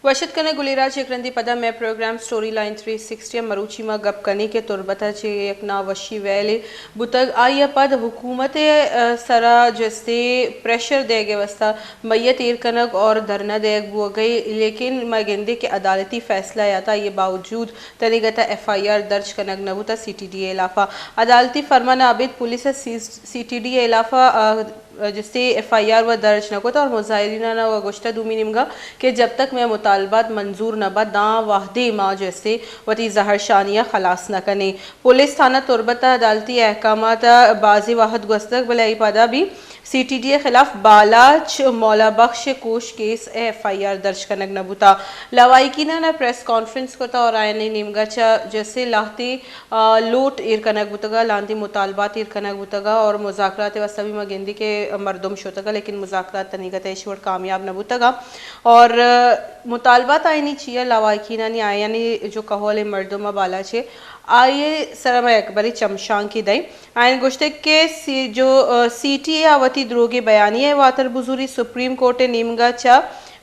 वशत कने गुलेरा चेकरंदी पदा में प्रोग्राम स्टोरी लाइन 360 मरूची में गप कनी के तुरबता चे एक ना वशी वैले बुतग आया पद हुकूमत सरा जैसे प्रेशर देगे वस्ता मैयत ईर कनक और धरना देग वो गई लेकिन मगेंदे के अदालती फैसला या था ये बावजूद तरीगता FIR दर्ज कनक नबूता CTDA इलाफा अदालती फरमान आबिद पुलिस CTDA इलाफा जिससे FIR व दर्ज न कोता और मुजाहिरीना न व गोश्ता दूमी निमगा कि जब तक मैं मुतालबात मंजूर न बा दा वाहदे माँ जैसे वती जहर शानिया खलास न कने पुलिस थाना तुरबता अदालती अहकामात बाजी वाहद गस्तक बलाई पदा भी CTDA खिलाफ बालाच मौला बख्श कोश केस FIR दर्ज कनक नबूता लवाइकीना न प्रेस कॉन्फ्रेंस कोता और आयने निमगा जैसे लाहती लोट ईर कनक बुतगा लांती मुतालबात ईर कनक बुतगा और मुज़ाकरात वसबी मगेंदी के मरदम शोतगा लेकिन मुज़ाकरात तनीगत एशवर कामयाब नबूतगा और मुतालबात आयनी चिया लवाइकीना नी आयनी जो कहोले मरदमा बाला छे आइए सरमा अकबरी चमशान की दई आयन गोश्ते के जो CTA आवती द्रोगे बयानी है वातर बुजुरी सुप्रीम कोर्ट नीमगा चा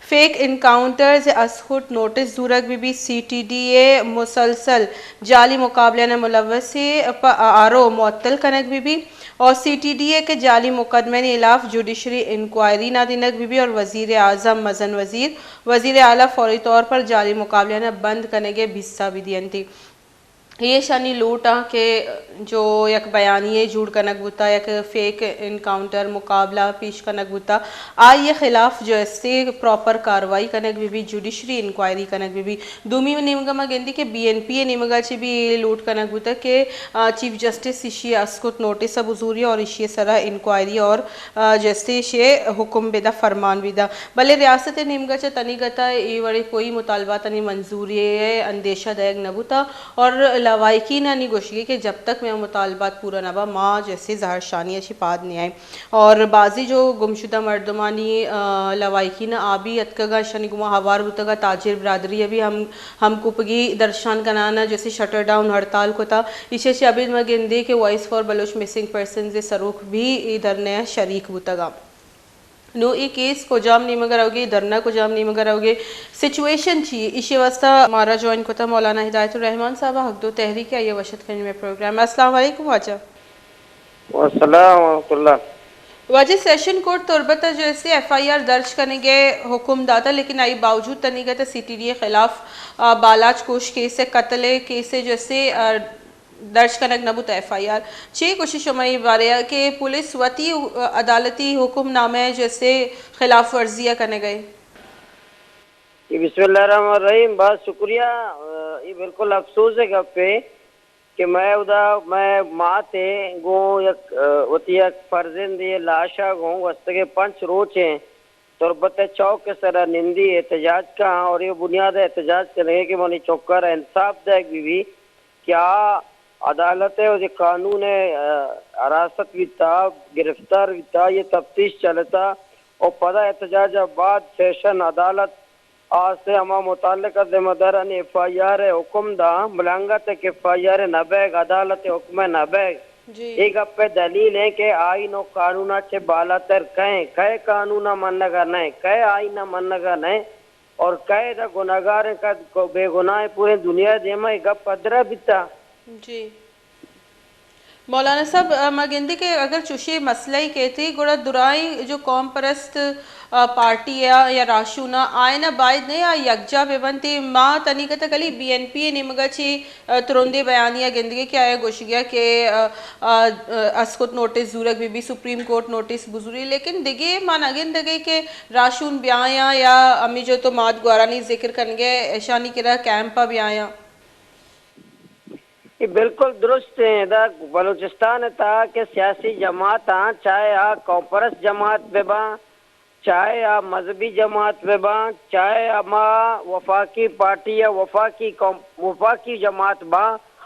फेक इनकाउंटर्स असखुट नोटिस दूरक भी CTDA मुसलसल जाली मुकाबले न मुलव्वस से आरो मुअत्तल कनक भी और CTDA के जाली मुकदमे खिलाफ जुडिशरी इंक्वायरी ना दिनक भी और वजीर आज़म मजन वजीर आला फौरी तौर पर जाली मुकाबले न बंद करने के हिस्सा भी दियंती ये शानी लूटा के जो एक बयानी झूठ कनक बुता एक फेक इनकाउंटर मुकाबला पेश कनक बुता आ ये खिलाफ जो ऐसे प्रॉपर कार्रवाई कनक भी जुडिशरी इंक्वायरी कनक भी दूमी निमगा गेंदी के BNPA निमगा चे भी लूट कनक बुता के चीफ जस्टिस इशी अस्कुत नोटिस बुजूरी और इशी सरा इंक्वायरी और जैसे शे हुक्म बेदा फरमान बिदा भले रियासत निमगा चे तनीगता ये बड़े कोई मुतालबा तनी मंजूरी अंदेशा दायक नबूता और लवाइकीना नी गोशी कि जब तक मैं मुतालबात पूरा नबा माँ जैसे जहर शानिया शिपाद नहीं आए और बाजी जो गुमशुदा मर्दमानी लवाइकीना आबी अतकगा शनि गुमा हवार बुतगा ताजिर बरादरी अभी हम कुपगी दर्शान कनाना जैसे शटर डाउन हड़ताल को था इसे अबिद मगेंदे के voice for Baloch missing person से सरूख भी इधर ने शरीक बुतगा नो ये केस को जाम नहीं मगर आओगे धरना को जाम नहीं मगर आओगे सिचुएशन चाहिए इसी वास्ता हमारा ज्वाइन को था मौलाना हिदायतुर रहमान साहब हक दो तहरीक है ये वशत खंड में प्रोग्राम अस्सलाम वालेकुम वाजा वाजे सेशन कोर्ट तुरबता जो ऐसे FIR दर्ज करने के हुक्म दाता लेकिन आई बावजूद तनीगत CTDA खिलाफ बालाच कोश केस से कत्ल केस से जैसे दर्ज कनक नबूत FIR छः कोशिश हमारी बारे कि पुलिस वती अदालती हुक्मनामे जैसे खिलाफ वर्जियाँ करने गए। बिस्मिल्लाहिर्रहमानिर्रहीम बहुत शुक्रिया। ये बिल्कुल अफसोस है गप पे कि मैं माँ थे गो एक वती एक फर्जिंद ये लाशा गो वस्त के 5 रोच हैं तुरबत चौक के सरा निंदी एहतजाज का और ये बुनियाद एहतजाज करने कि मनी चौकर इंसाफ देख भी क्या अदालत है और कानून हिरासत भी था गिरफ्तार भी था ये तफ्तीश चलता और पदा एहतजाज बाद सेशन अदालत आज से हमा मुताल्लिक जिम्मेदार FIR हुक्म दा मलंगत के FIR नबैग अदालत हुक्म नबैग एक अब पे दलील है कि आईन और कानूना से बाला तर कहे कानूना मन का नहीं कहे आईन मन का नहीं और कहे गुनागार का बेगुनाह पूरे दुनिया जेमा गप पदरा बिता जी मौलाना साहब मगेंदी के अगर चुशी मसला ही कहते गुड़ा दुराई जो कौम परस्त पार्टी या राशुना आयना बायद ने या यकजा बेबंती माँ तनिकता कली BNPA निमगा ची तुरंदे बयानिया गेंदगी क्या है गोशिया के अस्कुत नोटिस जूरक भी सुप्रीम कोर्ट नोटिस बुजुरी लेकिन दिगे मान अगेन दगे के राशुन ब्याया या अमी जो तो माद ग्वारानी जिक्र करनगे ऐशानी किरा कैंपा ब्याया ये बिल्कुल दुरुस्त है बलूचिस्तान था कि सियासी जमात चाहे कॉपरस जमात बेबा चाहे मजहबी जमात बेबा चाहे वफाकी पार्टी या वफाकी जमात बा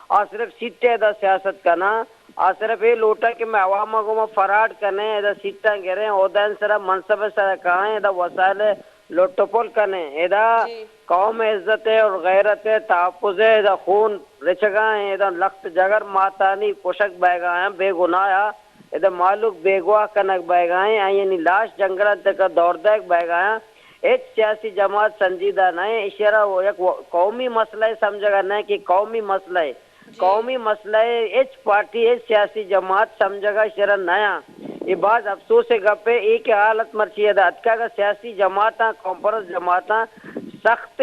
और सिर्फ सीटें सियासत करना और सिर्फ ये लोटा कि मैं अवामा को फराड करने सीटें गिरे उदयन सरा मनसब सरा कहाँ वसाइल लोटोपोल करने एदा कौम इज्जत है और गैरत है तहफ़्फ़ुज़ है एदा खून रिचगा है एदा लख्त जगर मातानी पोशक बैगा है बेगुनाह एदा मालूक बेगवा कनक बैगा है यानी लाश जंगल तक दौड़ बैगा है एक सियासी जमात संजीदा नहीं इशारा वो एक कौमी मसला है समझेगा नहीं कि कौमी मसला है कौमी मसला है एच पार्टी एच सियासी जमात समझेगा इशारा नया ये बात अफसोस है गपे एक हालत मर्ची है अटका का सियासी जमात कॉन्फ्रेंस जमात सख्त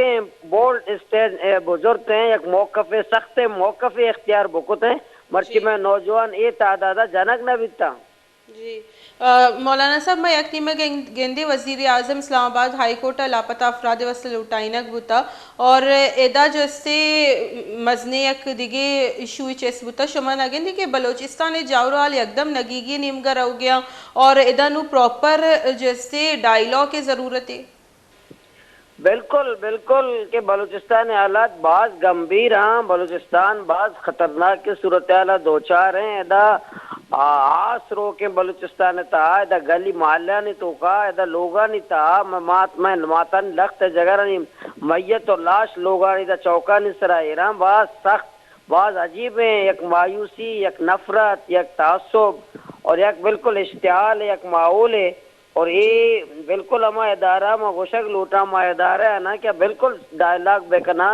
बोल्ड स्टेज बुजुर्ग हैं एक मौकफ सख्त मौकफ इख्तियार बुकुत हैं मर्ची में नौजवान ये तादादा जनक न बिकता जी मौलाना साहब मैं यकनी में गेंदे वजीर आजम इस्लामाबाद हाई कोर्ट लापता अफराद वसल लुटाइनक बुता और एदा जैसे मजने यक दिगे इशू चेस बुता शुमा नगेंदे कि बलोचिस्तान जावराल एकदम नगीगी नीमगर हो गया और एदा नु प्रॉपर जैसे डायलॉग की ज़रूरत है। बिल्कुल बिल्कुल के बलूचिस्तान हालात बाज गंभीर हैं बलूचिस्तान बाज खतरनाक की सूरत हालात दो चार हैं एदा आस रो के बलूचिस्तान था एदा गली मोहल्ला नहीं तो का एदा लोगा नहीं था मैं माता नहीं लख्त जगह नहीं मैयत और लाश लोगा नहीं था चौका नहीं सराय रहा बाज सख्त बाज अजीब है एक मायूसी एक नफरत एक तासुब और एक बिल्कुल इश्तिहाल एक माहौल है और ये बिल्कुल अमा इदारा में गुशक लूटा मा इदारा है ना क्या बिल्कुल डायलॉग बेकना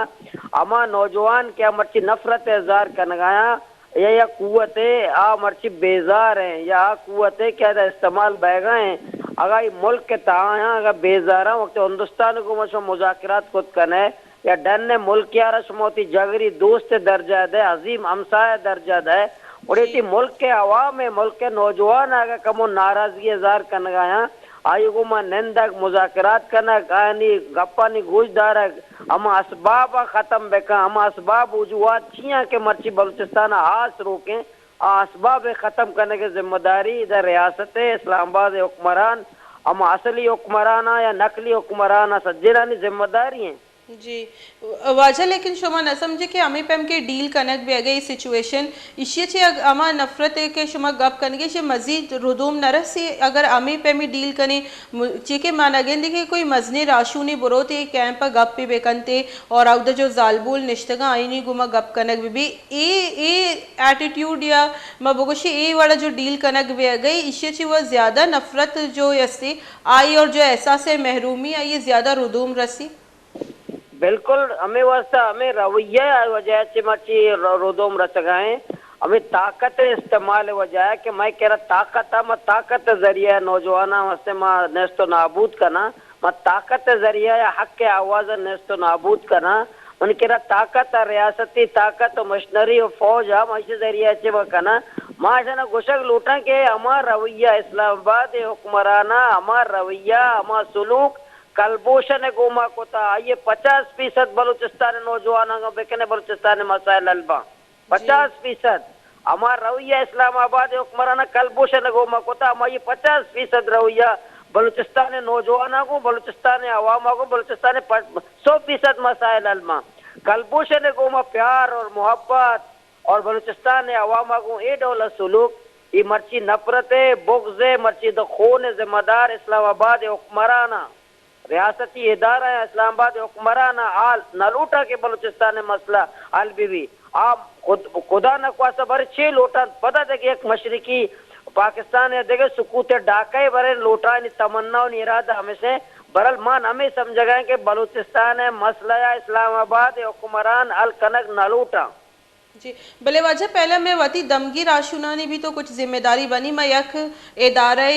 अमा नौजवान क्या मर्ची नफरत इजहार करना या कुव्वत आ मर्ची बेजार है या कुव्वत क्या इस्तेमाल बैगा है अगर ये मुल्क के ताया अगर बेजारा वक्त हिंदुस्तान को मशो मुजाकरात खुद करने या डन ने मुल्क क्या रस्मोती जगरी दोस्त दर्जा दे अजीम हमसाया दर्जा दे और इसी मुल्क के अवाम है मुल्क के नौजवान अगर कमो नाराजगी इजहार करने गया आयुगो में निंदक मुजाकरात करना गानी गप्पानी गुजदार हम असबाब खत्म बेका हम असबाब उजुआत छिया के मर्ची बलूचिस्तान आस रोके असबाब खत्म करने की जिम्मेदारी इधर रियासत इस्लामाबाद हुक्मरान हम असली हुक्मरान या नकली हुक्मरान सज्जरानी जिम्मेदारी है जी वाजह लेकिन शुमा न समझे कि हमें पे के डील कनक भी अगे सिचुएशन इश्य छे अमा नफरत के शुमा गप कनगे छे मजीद रुदूम नरसी अगर हमें पे में डील कने चे के मान अगे देखिए कोई मजने राशूनी बुरोते कैंप गप पे बेकनते और आउदा जो जालबुल निश्तगा आईनी गुमा गप कनक भी ए एटीट्यूड या मबोगशी ए वाला जो डील कनक भी अगे इश्य छे वो ज्यादा नफरत जो यस्ती आई और जो एहसास महरूमी आई ये ज्यादा रुदूम रसी बिल्कुल हमें वास्ता हमें रवैया वजह से मर्ची रोदोम रसगाएं हमें ताकत इस्तेमाल वजह कि मैं कह रहा ताकत मैं ताकत जरिया नौजवाना वास्ते मैं नेस्तो नाबूद करना मैं ताकत जरिया या हक के आवाज़ नेस्तो नाबूद करना मन कह रहा ताकत रियासती ताकत मशीनरी और फौज हम ऐसे जरिया से वह करना माँ जना गुशक लूटा के हमारा रवैया इस्लामाबाद हुक्मराना हमारा रवैया हमारा सुलूक कलबोशन गोमा को था ये 50% बलूचिस्तान नौजवान बेकने बलूचिस्तान मसाइल अलबा 50% हमारा रवैया इस्लामाबाद हुक्मराना कलबोशन गोमा को था ये 50% रवैया बलूचिस्तान नौजवान को बलूचिस्तान अवाम को बलूचिस्तान 100% मसाइल अलमा कलबोशन गोमा प्यार और मोहब्बत और बलूचिस्तान अवाम को ए डोला सुलूक ये मर्ची नफरत बुग़्ज़ मर्ची द खून जिम्मेदार इस्लामाबाद हुक्मराना रियासती इदारा है इस्लामाबाद हुक्मराना आल नलूटा के बलूचिस्तान मसला आल बीवी आप खुदा न ख्वासा भर 6 लोटा पता था कि एक मशरकी पाकिस्तान है देखे सुकूते डाके भरे लोटा नहीं तमन्ना और इरादा हमेशा बरल मान हमें समझा कि बलूचिस्तान है मसला इस्लामाबाद हुक्मरान अल कनक नलूटा जी भले वजह पहले मैं वती दमगी राशुना ने भी तो कुछ जिम्मेदारी बनी मैं यक इदारे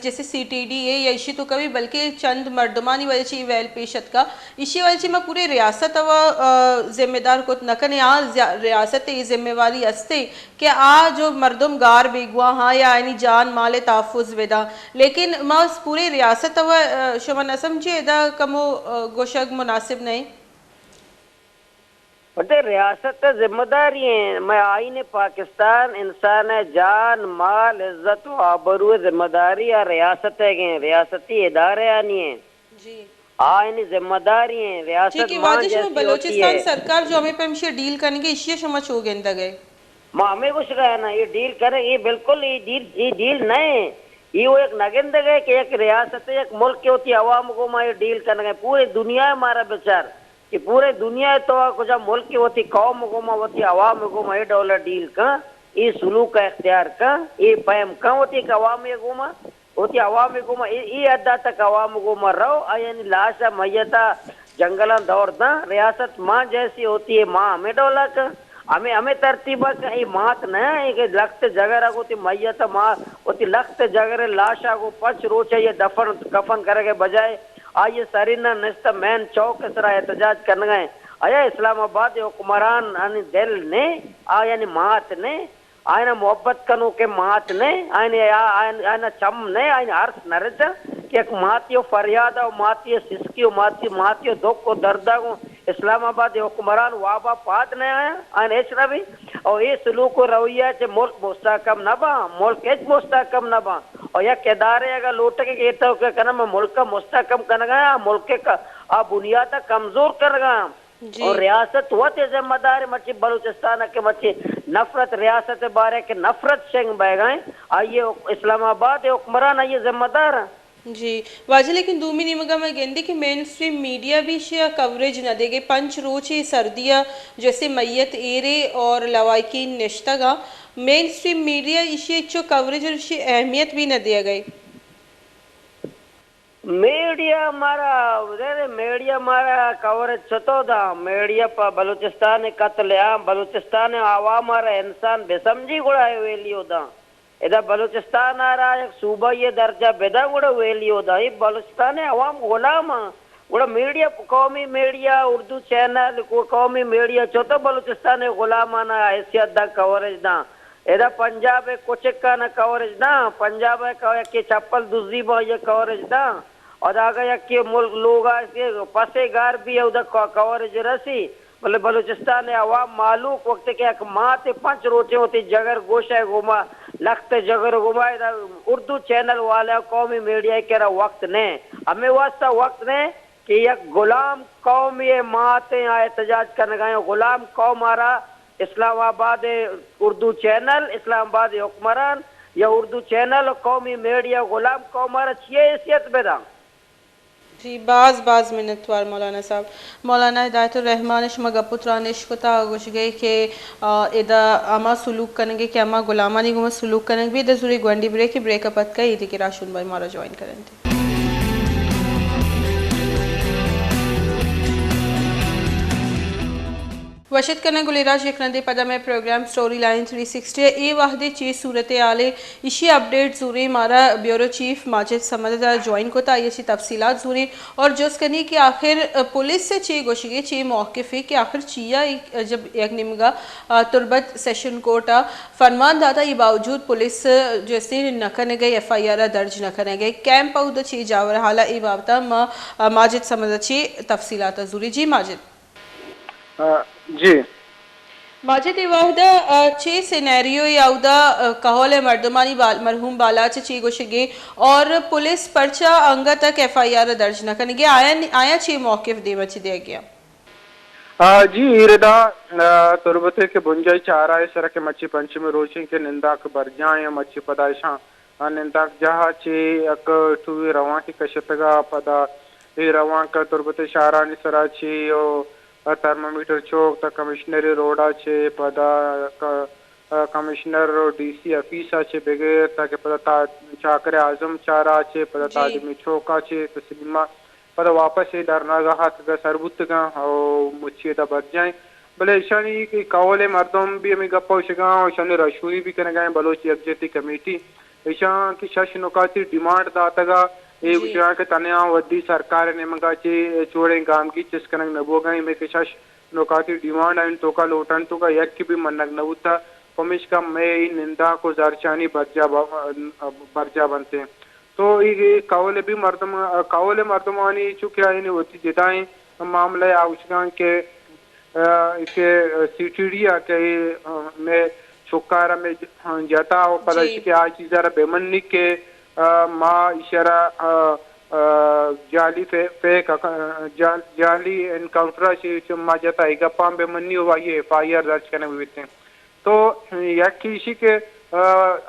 जैसे CTD है या इसी तो कभी बल्कि चंद मर्दमानी वजह से वैल पेशत का इसी वजह से मैं पूरे रियासत व जिम्मेदार को नकने आ रियासत ये जिम्मेवारी अस्ते कि आ जो मर्दम गार बेगुआ हाँ या यानी जान माले तहफ़ुज़ वेदा लेकिन मैं उस पूरे रियासत व शुमा न समझे इदा कमो गोशग मुनासिब नहीं बटे रियासत जिम्मेदारी है मैं आईने पाकिस्तान इंसान है जान माल इज्जत व आबरू जिम्मेदारी या रियासत है रियासती इदारे आनी है जी आईनी जिम्मेदारी है रियासत मान जैसी बलूचिस्तान सरकार जो हमें पे हमसे डील करेंगे इसी समझ हो गेंदा गए माँ हमें कुछ कहा ना ये डील करे ये बिल्कुल ये डील नहीं ये वो एक नगेंद गए कि एक रियासत एक मुल्क की होती अवाम को मैं ये डील करने गए पूरी दुनिया है हमारा विचार कि पूरे दुनिया तो कुछ मुल्क की होती कौम गुमा होती अवाम गुमा ये डॉलर डील का ये सुलूक का इख्तियार का ये पैम का होती अवाम गुमा होती अवामी गुमा ई अद्दा तक अवाम गुमा रहो यानी लाशा मैयता जंगल दौड़ना रियासत माँ जैसी होती है माँ हमें डोलक हमें हमें तरतीब ई मात न एक लख्त जगह होती मैयत माँ होती लख्त जगह लाशा को पच रोचे ये दफन कफन करके बजाय आइए सरीना निस्त मैन चौक सरा एहतजाज करने गए अया इस्लामाबाद हुक्मरान दिल ने यानी मात ने ఆయన मोहब्बत कनो के मात ने ఆయన चम ने ఆయన अर्थ नरज कि एक मातियो फरियाद और मातियो सिसकियो मातियो दुख को दर्दा को इस्लामाबाद हुक्मरान वाबा पाद ने आया ఆయన एचरबी और ये सलूक को रवैया चे मुल्क मुस्तकम न बा मुल्क एच मुस्तकम न बा और या केदारे अगर लौट के कहता के करना मैं मुल्क का मुस्तकम कर गया मुल्क का आ बुनियाद कमजोर कर गया और रियासत हुआ थे जिम्मेदार मची बलूचिस्तान के मची नफरत रियासत बारे के नफरत शेंग बह गए आइए इस्लामाबाद हुक्मरान आइए जिम्मेदार जी वाजे लेकिन दूमी निमगा में गेंदे कि मेन स्ट्रीम मीडिया भी शिया कवरेज न देगे पंच रोचे सर्दियाँ जैसे मैयत एरे और लवाकी निश्तगा मेन स्ट्रीम मीडिया इसे जो कवरेज और इसे अहमियत भी न दिया गई मीडिया हमारा कवरेज छतो था मीडिया पर बलूचिस्तान कत्ल बलूचिस्तान आवाम इंसान बेसमझी गुड़ा वेलियो था इधर बलूचिस्तान आ रहा है सूबा ये दर्जा बेदा गुड़ा वेलियो था ये बलूचिस्तान आवाम गुलाम गुड़ा मीडिया कौमी मीडिया उर्दू चैनल कौमी मीडिया छतो बलूचिस्तान गुलामाना हैसियत दा कवरेज ना इधर पंजाब कुछ का न कवरेज ना पंजाब के चप्पल दूसरी ये कवरेज ना और आगे के मुल्क लोग पसे गार भी है उधर कवरेज रसी मतलब बलूचिस्तान अवाम मालूक वक्त के एक माँ ते पंच रोचे होती जगर गोशा घुमा लख्त जगर घुमा उर्दू चैनल वाले कौमी मीडिया के वक्त ने हमें वास्ता वक्त ने कि एक गुलाम कौम ये माँ ते एहतजाज करने गए गुलाम कौम आ रहा इस्लामाबाद उर्दू चैनल इस्लामाबाद हुक्मरान या उर्दू चैनल और कौमी मीडिया गुलाम कौमारा छे हैसियत में था जी बाज मिनटवार मौलाना साहब मौलाना हिदायतुर रहमान मगपुत्रानिश को तागुश गए कि इदा अमा सुलूक करेंगे कि अमा गुलामानी गुमा सुलूक करेंगे भी इधर जरूरी ग्वंडी ब्रेकअप का ये थी कि राशुन भाई मारा ज्वाइन करेंगे वशद करना गुलेराज यकनदे पदा में प्रोग्राम स्टोरी लाइन 360 ए वाहदे चे सूरत आले इसी अपडेट जूरी मारा bureau chief Majid Samaddar join को ये तफसीलात जूरी और जोस करनी कि आखिर पुलिस से चे गोशिगे चे मौक़िफ़ है कि आखिर चिया जब एक निमगा तुरबत सेशन कोर्टा फरमान दाता ये बावजूद पुलिस जैसे न करने गए FIR दर्ज न करने गए कैंप आउद चे जावर हाला ए बाबता माजिद समददा चे तफसीलात जूरी जी माजिद जी माजिद वाहदा चे सिनेरियो याउदा कहौल मर्दमानी मरहूम बाला चे गोशगे और पुलिस पर्चा अंगा तक FIR दर्ज न करने आया चे मौक़िफ़ दे बच दिया गया जी इरदा तुरबते के बुंजाई चारा है सर के मच्छी पंचमी रोची के निंदाक बरजा या मच्छी पदाइशा निंदाक जहा चे अक टू रवा की कशतगा पदा ये रवा का तुरबते शारा नि सरा ची ओ थर्मामीटर चौक तक कमिश्नरी रोड आछे पदा कमिश्नर DC ऑफिस आछे बेगे ताके पदा चाकरे आजम चारा आछे पदा ताजमी चौक आछे तस्लीमा पदा वापस ये डरनागा हाथ का सरबुत का और मुच्छी दा बच जाए भले ईशानी की कावले मर्दम भी हमें गप्पा शगा और ईशानी रशूरी भी करने गए बलोची यकजहती कमेटी ईशा की शश नुकाती डिमांड दातगा ये विषय के तनया वद्दी सरकार ने मंगाची चोड़े गाम की चिस्कनंग नबोगाई में किशश नौकाती डिमांड आइन तो का लोटन तो का यक की भी मनक नबुता पमिश का मैं निंदा को जारचानी बर्जा बनते हैं तो ये कावले भी कावले मर्दमानी चुके आईने होती जिताएं मामले आवश्यक के CTD के में चुकारा में जाता और पदश के आज जरा बेमन्नी के माँ इशारा जाली जाली एनकाउंटर से माजता है गप्पा बेमन्नी हुआ ये FIR दर्ज करने में हैं तो यक इसी के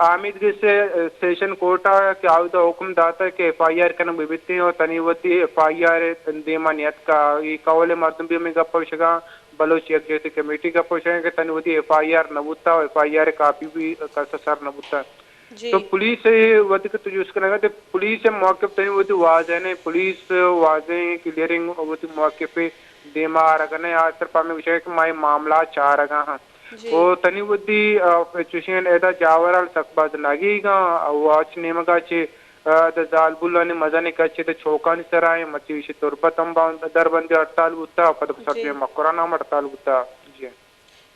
आमिद से सेशन कोर्टा के आउदा हुक्म दाता के FIR करने में हैं और तनीवती FIR देमा नियत का ये कावले मर्दम में गप्पा शगा बलोच यकजहती कमेटी का पोषण के तनीवती FIR नबुता और FIR काफी भी का सर नबुता जी तो पुलिस वधिक तुझुस करेगा तो पुलिस मौके पे वो तो वाजे ने पुलिस वाजे क्लियरिंग वो तो मौके पे देमा रगने आज तर पामे विषय के माय मामला चार रगा हां जी वो तनी बुद्धि चुशियन एदा जावराल सकबाज लगेगा वाच नेमगा चे द जालबुल्लाने मजाने कच्चे तो छोकानी सराय मची विषय तुरबतम दरबंदी हड़ताल बुत्ता पद जी सर्वे मकराना हड़ताल बुत्ता जी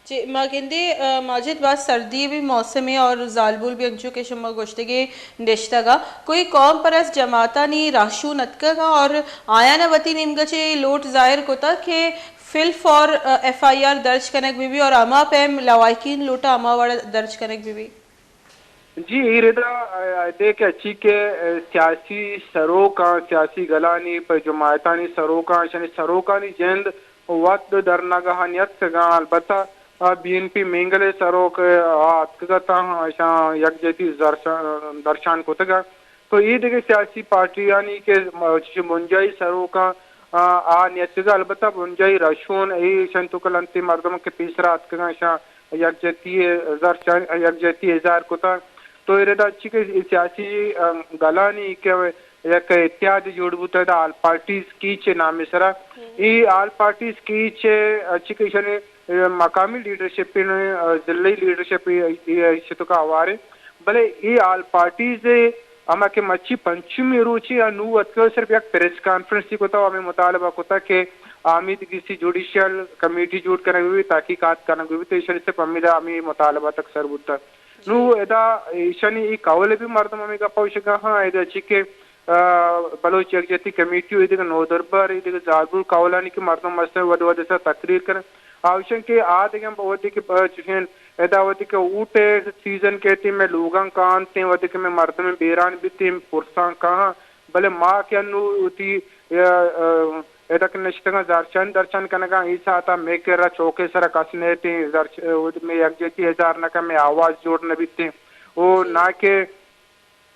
जी मागिंदे माजिद बात सर्दी भी मौसम है और जालबुल भी अंचू के शम्मा गोश्ते के निश्तगा कोई कौम परस जमाता नी राशु नतका और आया न वती निमगचे लोट जाहिर कोता के फिल फॉर FIR दर्ज कनक बीबी और अमा पेम लवाकिन लोटा अमा वाला दर्ज कनक बीबी जी इरेदा देख अच्छी के सियासी सरों का सियासी गलानी पर जमायतानी सरों का शनि सरों का नी जंद वक्त दरना का नियत सगा अलबत्ता BNP मेंगले सरों के आत्कता आशा यकजती दर्शन को तक तो ये देखे सियासी पार्टी यानी के मुंजाई सरों का नियत सगा अलबत्ता मुंजाई रशून ये शंतुकलंती मर्दों के तीसरा आत्कता आशा यकजती हजार को तक तो इरेदा अच्छी के सियासी गलानी के एक इत्यादि जोड़बूता है आल पार्टीज की चे नाम सरा ये आल पार्टीज की चे अच्छी के शने मकामी लीडरशिप ने जिले लीडरशिप ये तो का आवारे भले ये आल पार्टीज अमा के मच्छी पंचमी रुचि अनु अत्कर सिर्फ एक प्रेस कॉन्फ्रेंस को तो हमें मुतालबा कोता के आमिद किसी जुडिशियल कमेटी जोड़ करने हुई ताकीकात करने हुई तो इशरे से पम्मीदा हमें मुतालबा तक सरबुता नु एदा ईशानी ई कावले भी मर्दम हमें का पौशगा हाँ एदा चिके बलोच यकजती कमेटी इधर नोदरबार इधर जालबुल कावलानी के मर्दम मस्ते वधवध से तकरीर कर आवश्यक के आधे के वधि के चुकें एदा वधि के ऊटे सीजन के ती में लोगों कान ते वधि के में मर्दम बेरान भी ती पुरसा कहाँ भले माँ के अनु उती एदा के निश्चित दर्शन दर्शन करने का ऐसा आता मैं कह रहा चौके सरा कसने थे में यकजती हजार न का में आवाज जोड़ने भी थे वो ना के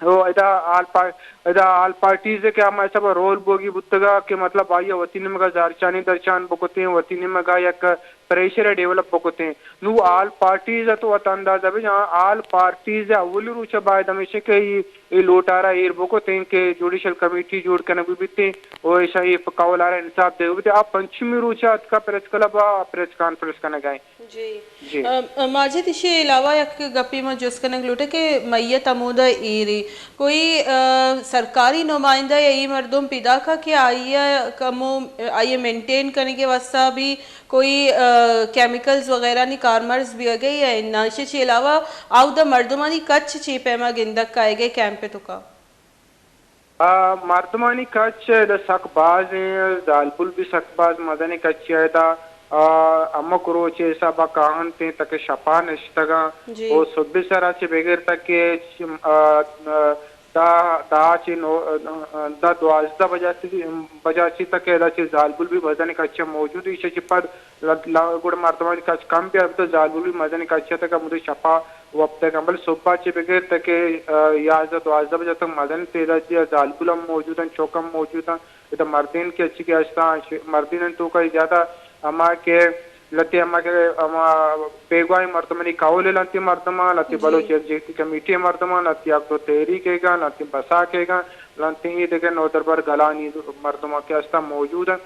वो इधर आल पार्टी से क्या मैं सब रोल बोगी बुत्तगा के मतलब आइए वतीन में का दर्शानी दर्शन बकोते हैं वतीन में का एक प्रेशर डेवलप बकोते हैं नु आल पार्टीज तो वत अंदाजा भी जहाँ आल पार्टीज अव्वल रूच बाद हमेशा के ये लोटारा ये बकोते हैं के जुडिशियल कमेटी जोड़ करने भी बीते वो ऐसा ये पकावलारा इंसाफ दे भी आप पंचमी रूचा का प्रेस क्लब प्रेस कॉन्फ्रेंस करने गए जी माजिद इसे अलावा एक गप्पी में जुस कनक लूटे के मैयत अमूदा ईरी कोई सरकारी नुमाइंदा या ई मर्दुम पिदा का कि आइए कमो आइए मेंटेन करने के वास्ता भी कोई केमिकल्स वगैरह नी कारमर्स भी गए या इन्ना इसे अलावा आउ द मर्दुमानी कच्छ चीपेमा गिंदक का गए कैंप पे तो का मर्दमानी कच्छ द सकबाज जालपुल भी सकबाज मदनी कच्छ है दा अम्मा कुरोचे सब काहन ते तक शपा नष्टगा ओ सुबह सरा चे बगैर तक के दा चे नो दा द्वाजदा बजाची तक एदा चे जालबुल भी मदनी कच्छ मौजूद इसे चे पद गुड़ मर्दमानी कच्छ कम पे अब तो जालबुल भी मदनी कच्छ तक मुझे शपा वक्त कमल सुबह चे बगैर तक याज़ द्वाजदा बजा तक मदन तेरा चे जालबुल मौजूद हैं चौकम मौजूद हैं इधर मर्दीन के अच्छी के अस्ता मर्दीन तो का ज़्यादा अमा के लती अमा के अमा पेगवाई मर्दमनी कावले लती मर्दमा लती बलोच एक कमेटी मर्दमा लती आप तो तेरी केगा लती बसा केगा लती ये देखे नौदरबार गलानी मर्दमा के अस्ता मौजूद है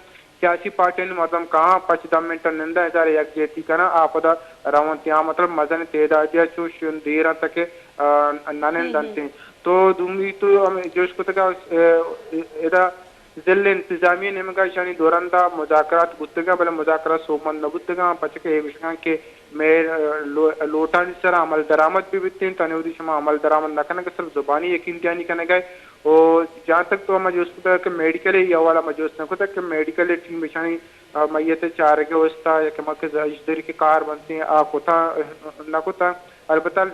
सियासी पार्टी ने मर्दम कहाँ 5 मिनट निंदा हजार एक जेती करना आपदा रावण त्या मतलब मजन तेदा दिया चुश देरा तक ननें दंते तो दूंगी तो हमें जोश को तक एदा जिले इंतजामिया नेमका शानी दौरानदा मुजाकरात गुत्तगा बल मुजाकरात सोमन नबुत्तगा पचके विषय के मैं लोटा सर अमल दरामद भी बितते तनवदी शमा अमल दरामद न करने के सिर्फ जुबानी यकीन त्यानी करने गए और जहाँ तक तो मजूस के मेडिकल ये वाला मजूस न तक मेडिकल टीम विषानी मैयत चार के वस्ता या कि मके जरी के कार बनते हैं आ कोता न कोता अलबत्ता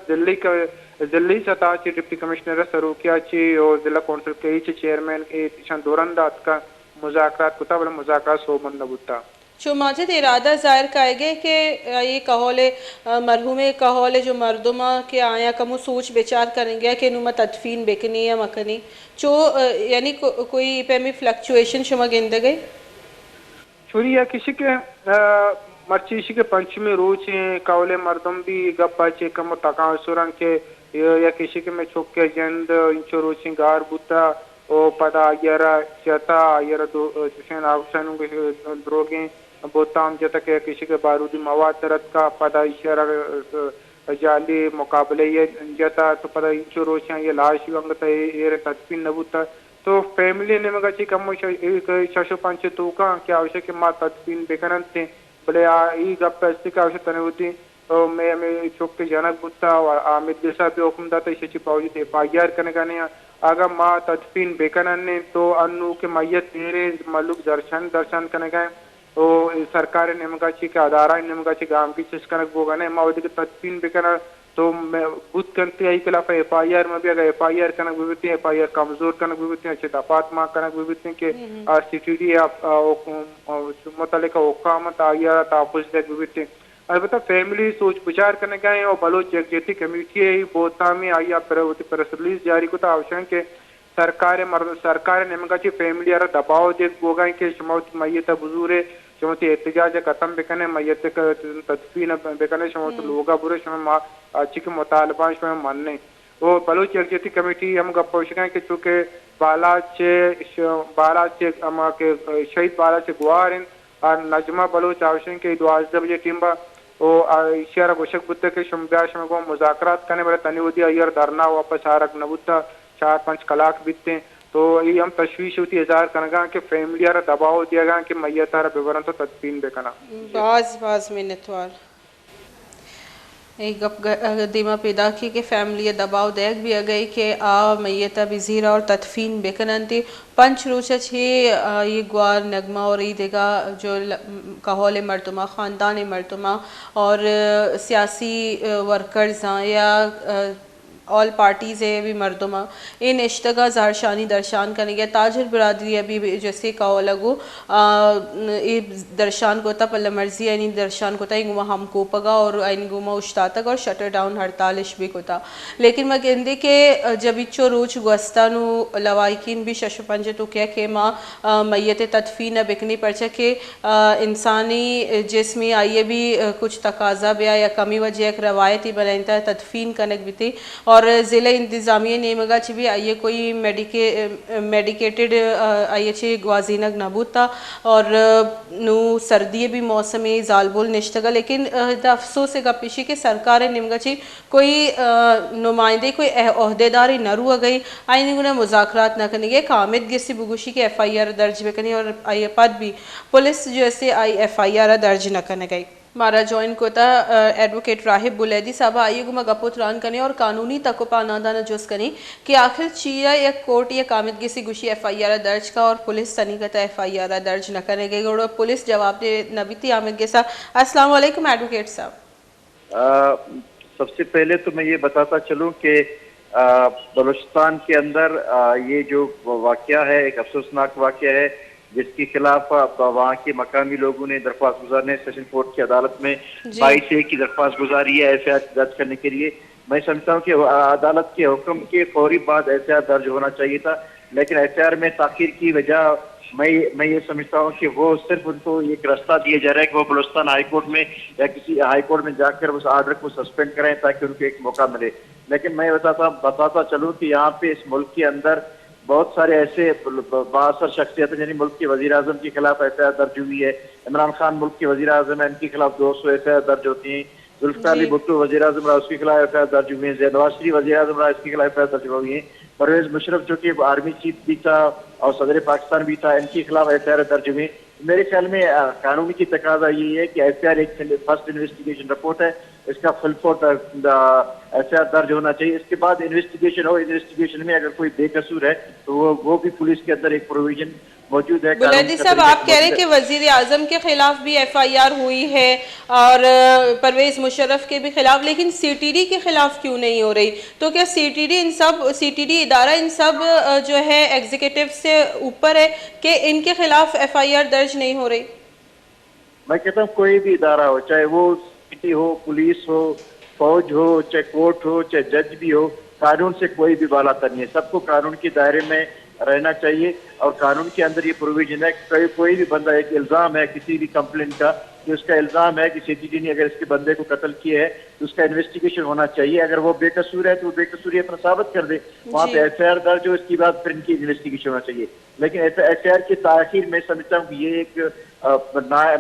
दिल्ली सतह ची डिप्टी कमिश्नर सरूकिया ची और जिला कौंसिल के चेयरमैन के ईशान दौरानदात का मुजाकरात कुता बल मुजाकरात सोमन नबुता जो माजिद इरादा जाहिर कायगे कि ये कहोले मरहुमे कहोले जो मर्दुमा के आया कमु सोच विचार करेंगे कि नुमा तदफीन बेकनी या मकनी जो यानी कोई पे में फ्लक्चुएशन शुमा गेंदे गए छुरी या किसी के मर्ची के पंचमी रोच कौले मर्दम भी गप्पा चे कम तका सुरंग के या किसी के में छोके जंद इंचो रोशिंगार बुता ओ पदा यरा जता यरा दो जिसन आवसन द्रोगे बोताम जता के किसी के बारूदी मवाद तरत का पदा इशारा जाली मुकाबले ये जता तो पदा इंचो रोशिया ये लाश अंगता ये तदफीन नबुता तो फैमिली ने मगा ची कम शशो पंच तो का क्या आवश्यक मा तदफीन बेकनंते बले ई गप अस्तिक आवश्यक तने होती तो मैं छोके जनक बुत्ता और आमिर जैसा भी हुक्म दाता इसे पाउजी थे पायार करने का नहीं अगर माँ तदफीन बेकनन ने तो अनु के मैयत तेरे मलुक दर्शन करने का तो सरकार ने मगा ची का अदारा ने मगा ची गांव की चिस्कनक बोगा ने माँ उधर तदफीन बेकना तो मैं बुत करते आई खिलाफ FIR में भी अगर FIR कनक विभूति FIR कमजोर कनक विभूति अच्छे दफात माँ कनक विभूति के CTD मुतल्लिका हुकामत आया तापुस देख विभूति अलबत्ता फैमिली सोच विचार करने का है और बलोच जगजेती कमेटी है बोता में आई प्रेस रिलीज जारी को तो आवश्यक के सरकार ने मगा ची फैमिली यार दबाव देख बोगा के शमौत मैयत बुजुरे शमौत एहतजाज खत्म बेकने मैयत तदफीन बेकने शमौत लोगा बुरे शम अच्छी के मुतालबा शम मानने वो बलोच जगजेती कमेटी हम गपोशका के चूँकि बाला चे अमा के शहीद बाला से गुआर और नजमा बलोच आवश्यक के 12 बजे टीम बा ओ इशारा गोशक बुद्ध के शम्ब्याश में को मुज़ाकरात करने वाले तनिवदी अयर धरना वापस आरक नबुद्धा 4-5 कलाक बीतते तो ये हम तशवीश होती इज़हार करना कि फैमिली यार दबाव दिया गया कि मैयत यार विवरण तो तदफीन बेकना बाज मिनतवार एक दिमा पैदा की के फैमिली दबाव देख भी आ गई कि मैयता बिजीरा और तदफीन बेकनंती पंच रोचा छे ये ग्वार नगमा और ई देगा जो कहोल मरतमा ख़ानदान मरतमा और सियासी वर्कर्स हैं या ऑल पार्टीज़ है भी मरदमा इन इश्तगा ज़ारशानी दर्शान करेंगे ताजर बरदरी अभी जैसे कहो लगो ये दर्शान कोता पल्ला मर्जी यानी दर्शान कोता इंगुमा हम कोपगा और इंगुमा उश्तातक और शटर डाउन हड़तालिश भी कोता लेकिन मैं कहते कि जब इच्छो रोच गुस्तानु लवाइकिन भी शशपंज तो क्या के माँ मैयत तदफीन बिकनी परचा के इंसानी जिसमें आइए भी कुछ तकाजा बया या कमी वजह एक रवायती बनाता है तदफीन कनक भी थी और ज़िले इंतज़ामिया ने मगा भी आइए कोई मेडिकेटेड आइए छे ग्वाजीनक नबूद था और नू सर्दी भी मौसम जालबुल निश्तगा लेकिन अफसोस है गपिशी के सरकार निमगा कोई नुमाइंदे कोई अहदेदार न रुआ गई आई गुना मुज़ाकरात न करने कामिद गिसी बुगुशी के FIR दर्ज भी करनी और आई पद भी पुलिस जैसे आई FIR दर्ज न करने गई मारा जॉइन कोता एडवोकेट राहिब बुलैदी साहब आइए गुमा गपुत रान करने और कानूनी तकुपा नादाना जुस करें कि आखिर चीरा या कोर्ट या कामिद गिसी गुशी FIR दर्ज का और पुलिस सनी का FIR दर्ज न करेंगे और पुलिस जवाब दे नबीती आमिद के साथ अस्सलाम वालेकुम एडवोकेट साहब। सबसे पहले तो मैं ये बताता चलूं कि बलूचिस्तान के अंदर ये जो वाक़या है एक अफसोसनाक वाक़या है जिसके खिलाफ वहाँ के मकामी लोगों ने दरख्वास्त गुजारने सेशन कोर्ट की अदालत में 22 की दरख्वास्त गुजारी है FIR दर्ज करने के लिए। मैं समझता हूँ कि अदालत के हुक्म के फौरी बाद FIR दर्ज होना चाहिए था लेकिन FIR में ताखीर की वजह मैं ये समझता हूँ कि वो सिर्फ उनको एक रास्ता दिया जा रहा है कि वो बलूचिस्तान हाई कोर्ट में या किसी हाई कोर्ट में जाकर उस आर्डर को सस्पेंड करें ताकि उनको एक मौका मिले। लेकिन मैं बताता चलूँ कि यहाँ पे इस मुल्क के अंदर बहुत सारे ऐसे बासर शख्सियत यानी मुल्क के वज़ीर आज़म के खिलाफ FIR दर्ज हुई है। इमरान खान मुल्क के वज़ीर आज़म है, इनके खिलाफ 200 FIR दर्ज होती हैं। जुल्फ़िकार अली भुट्टो वज़ीर आज़म रहा उसके खिलाफ FIR दर्ज हुई है। नवाज शरीफ वज़ीर आज़म रहा इसके खिलाफ FIR दर्ज हुई है। परवेज़ मुशर्रफ जो कि आर्मी चीफ भी था और सदर पाकिस्तान भी था, इनके खिलाफ FIR दर्ज हुई। मेरे ख्याल में कानूनी की तकाजा यही है कि FIR एक फर्स्ट इन्वेस्टिगेशन रिपोर्ट है, इसका फुल FIR दर्ज होना चाहिए। इसके बाद इन्वेस्टिगेशन हो, इन्वेस्टिगेशन में अगर कोई बेकसूर है तो वो भी पुलिस के अंदर एक प्रोविजन मौजूद है। बुलैदी साहब आप कह रहे हैं कि वजीर आजम के खिलाफ भी FIR हुई है और परवेज मुशर्रफ के भी खिलाफ, लेकिन CTD के खिलाफ क्यों नहीं हो रही? तो क्या CTD इदारा इन सब जो है एग्जीक्यूटिव से ऊपर है कि इनके खिलाफ FIR दर्ज नहीं हो रही? मैं कहता हूँ कोई भी इदारा हो, चाहे वो CTD हो, पुलिस हो, फौज हो, चाहे कोर्ट हो, चाहे जज भी हो, कानून से कोई भी बालातर नहीं है। सबको कानून के दायरे में रहना चाहिए और कानून के अंदर ये प्रोविजन है कि कोई भी बंदा एक इल्जाम है किसी भी कंप्लेंट का कि उसका इल्जाम है कि सीटीडी ने अगर इसके बंदे को कत्ल किया है तो उसका इन्वेस्टिगेशन होना चाहिए। अगर वो बेकसूर है तो वो बेकसूरी अपना साबित कर दे, वहाँ पे एफआईआर दर्ज हो, इसके बाद फिर इनकी इन्वेस्टिगेशन होना चाहिए। लेकिन एफआईआर की ताखीर में समझता हूँ कि ये एक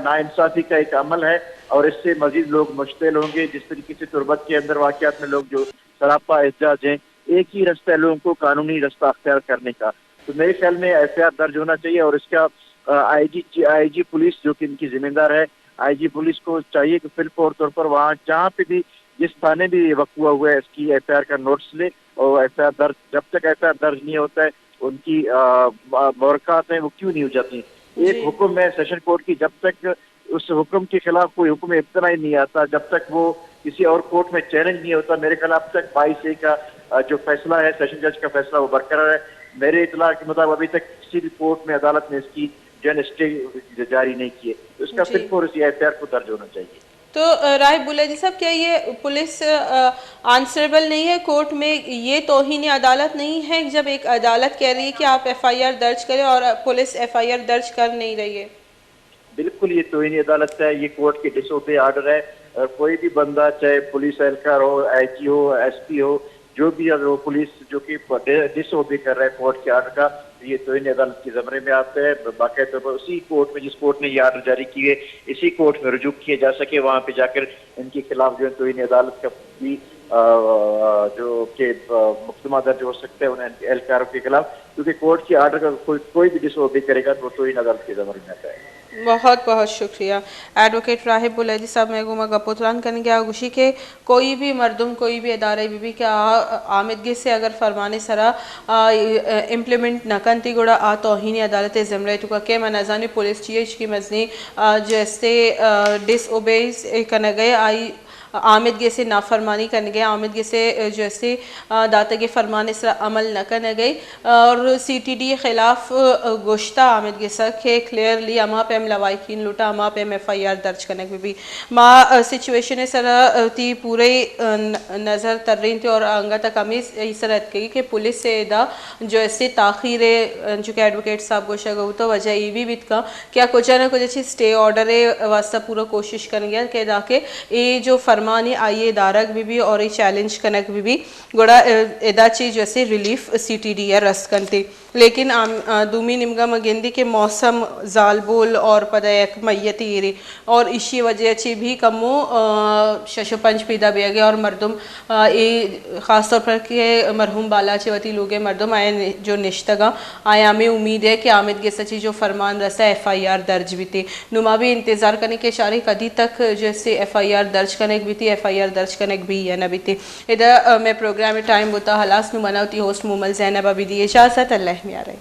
नाइंसाफी का एक अमल है और इससे मजीद लोग मुश्तिल होंगे। जिस तरीके से तुरबत के अंदर वाकयात में लोग जो सरापा एहतजाज हैं, एक ही रास्ता है लोगों को कानूनी रास्ता अख्तियार करने का। तो मेरे ख्याल में एफआईआर दर्ज होना चाहिए और इसका आईजी पुलिस जो कि इनकी जिम्मेदार है, आईजी पुलिस को चाहिए कि फिलफौर तौर पर वहाँ जहाँ पे भी जिस थाने भी वक़्वा हुआ है इसकी एफआईआर का नोट्स ले और एफआईआर दर्ज, जब तक एफआईआर दर्ज नहीं होता है उनकी मुहरक़ात हैं वो क्यों नहीं हो जाती। एक हुक्म है सेशन कोर्ट की, जब तक उस हुक्म के खिलाफ कोई हुक्म इब्तनाई नहीं आता, जब तक वो किसी और कोर्ट में चैलेंज नहीं होता, मेरे ख्याल अब तक 22A का जो फैसला है, सेशन जज का फैसला, वो बरकरार है। मेरे इतला के मुताबिक अभी तक किसी भी कोर्ट में अदालत ने इसकी जन स्टे जारी नहीं किए, तो इसका फिर इसी एफआईआर को दर्ज होना चाहिए। तो राहिब बुलेदी साहब, क्या ये पुलिस आंसरेबल नहीं है कोर्ट में? ये तौहीन अदालत नहीं है जब एक अदालत कह रही है कि आप एफआईआर दर्ज करें और पुलिस एफआईआर दर्ज कर नहीं रही है? बिल्कुल ये तौहीन अदालत है, ये कोर्ट की डिसओबे आर्डर है। कोई भी बंदा, चाहे पुलिस एहलकार हो, आईजी हो, एसपी हो, जो भी अगर वो पुलिस जो कि डिसओबे कर रहा है कोर्ट के आर्डर का, ये तौहीन अदालत के ज़मरे में आता है। बाकायदा तौर पर उसी कोर्ट में, जिस कोर्ट ने ये आर्डर जारी किए, इसी कोर्ट में रुजू किए जा सके, वहाँ पे जाकर इनके खिलाफ जो है तौहीन अदालत का भी जो कि मुकदमा दर्ज हो सकता है उन एहलकारों के खिलाफ, क्योंकि कोर्ट के आर्डर का कोई भी डिसओबे करेगा तो तौहीन अदालत के ज़मरे में आता है। बहुत बहुत शुक्रिया एडवोकेट राहिब बुलेदी साहब। मैं गुमा गपोतरान करने के गुशी के कोई भी मर्दुम, कोई भी अदारे भी क्या आमदगी से अगर फरमाने सरा इम्प्लीमेंट नकन ती गुड़ा आ तौहीन अदालत ज़मरे तो के मनाजानी पुलिस चीज की मजनी जैसे डिसओबेज करने गए आई आमदगी से नाफरमानी करने गए, आमदगी से जैसे दाता के फरमान इस अमल न करने गई और सीटीडी के खिलाफ गोश्ता आमदगी के क्लियरली अमा पे हम लवाकिन लुटा, अमा पे हम एफआईआर दर्ज करने के भी माँ सिचुएशन सर ती पूरे नज़र तर रही थी और अंगा तक हमें इस तरह की कि पुलिस से दा जो ऐसे ताखीर जो कि एडवोकेट साहब गोशा गो तो वजह ये भी का क्या कुछ ना कुछ अच्छी स्टे ऑर्डर वास्ता पूरा कोशिश करेंगे कि ताकि ये जो फरमानी आइए दारक भी और ये चैलेंज कनक भी गोड़ा एदा चीज जैसे रिलीफ सीटीडी या रस करते, लेकिन दूमी निमगा मगेंदी के मौसम जालबोल और पदयक मैयती एरी और इसी वजह से भी कमो शशोपंच पैदा भी गया और मर्दुम ये ख़ास तौर पर के मरहूम बाला चवती लोग मर्दुम आए जो निश्तगा आया में उम्मीद है कि आमिद के सची जो फरमान रसा एफआईआर दर्ज भी थे नुमा भी इंतज़ार करने के इशारे कदी तक जैसे एफआईआर दर्ज करने भी थी, एफआईआर दर्ज करने भी या न भी थे। इधर मैं प्रोग्राम में टाइम होता हलास नु मनावती होस्ट मुमल जैनब अभी दी इजाज़त, अल्लाह में आ रही।